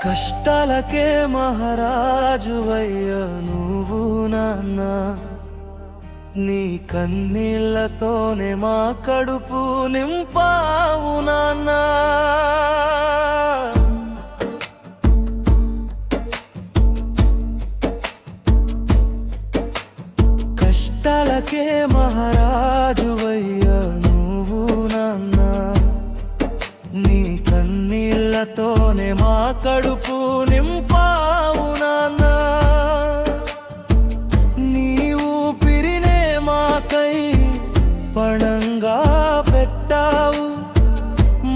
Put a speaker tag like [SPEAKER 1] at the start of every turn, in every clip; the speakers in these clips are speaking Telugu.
[SPEAKER 1] కష్టాలకే మహారాజువయ్య నువ్వు నాన్న, నీ కన్నీళ్లతోనే మా కడుపు నింపావు నాన్న. కష్టాలకే మహారాజువయ్య నువ్వు నాన్న, నీ కన్నీళ్లతోనే మా కడుపు నింపావు నాన్న. నీ ఊపిరినే మాకై పణంగా పెట్టావు,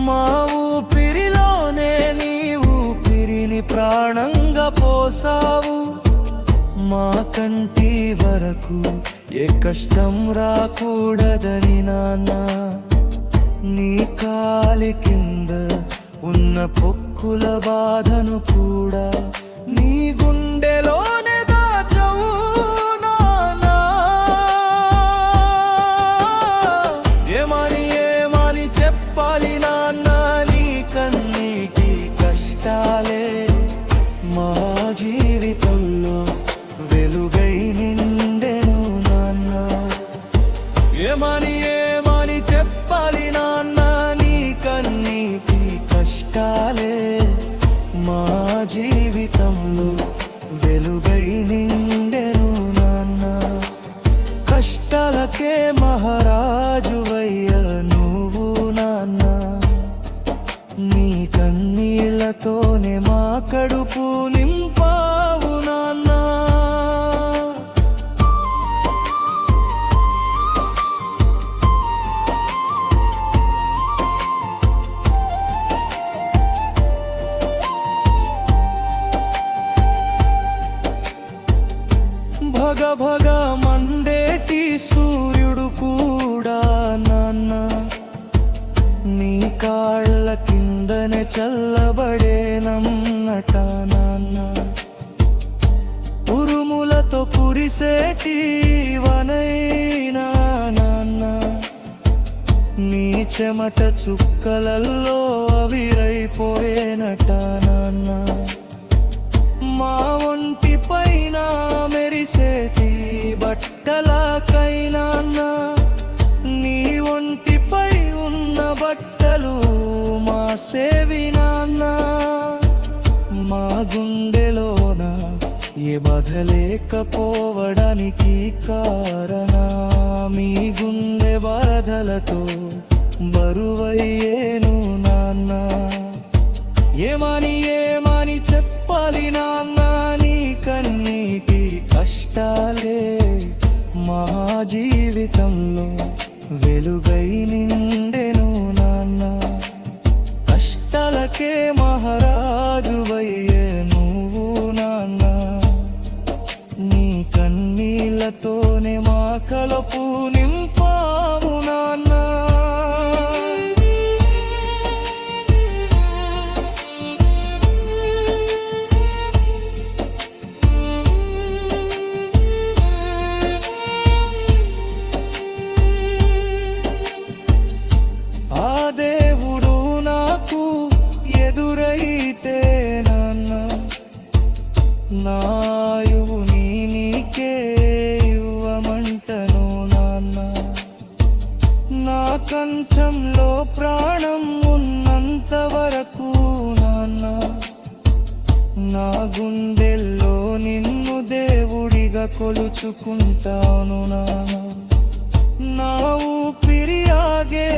[SPEAKER 1] మా ఊపిరిలోనే నీ ఊపిరిని ప్రాణంగా పోసావు. మా కంటి వరకు ఏ కష్టం రాకూడదని నాన్న, నీ కాలి కింద ఉన్న పొక్కుల బాధను కూడా నీ గుండెలోనే దాచవు నాన్న. ఏమని చెప్పాలి నాన్న, నీ కన్నీటి కష్టాలే మా జీవితంలో వెలుగై నిండెను నాన్న. ఏమని చెప్పాలి నాన్న, నీ కన్నీటి కష్టాలే మా జీవితంలో వెలుగై నిండెను నాన్న. కష్టాలకే మహారాజువయ్య నువ్వు నాన్న, నీ కన్నీళ్లతోనే మా కడుపు నింపావు నాన్న. భగ భగ మండేటి సూర్యుడు కూడా నాన్న, నీ కాళ్ళ కిందనే చల్లబడేనన్నట నాన్న. ఉరుములతో కురిసేటి వనైనా నాన్న, నీ చెమట చుక్కలల్లో అవిరైపోయేనట నాన్న. మా ఒంటి పైన మెరిసేటి బట్టలకైనా నీ ఒంటిపై ఉన్న బట్టలు మా సేవి నాన్న. మా గుండెలోన ఏ బాధ లేకపోవడానికి కారణా, మీ గుండె బాధలతో బరువయ్యేను నాన్న. ఏమని చెప్పాలి నాన్న, నీ కన్నీటి కష్టాలే మా జీవితంలో వెలుగై నిండెను నాన్న. కష్టాలకే మహారాజువయ్యే నువ్వు నాన్న, నీ కన్నీళ్లతోనే మా కలుపు నింపావు నాన్న. నాయువు నీకే ఇవ్వమంటను నాన్న, నా కంచంలో ప్రాణం ఉన్నంత వరకు నాన్న. నా గుండెల్లో నిన్ను దేవుడిగా కొలుచుకుంటాను నాన్న. నా ఊపిరి ఆగే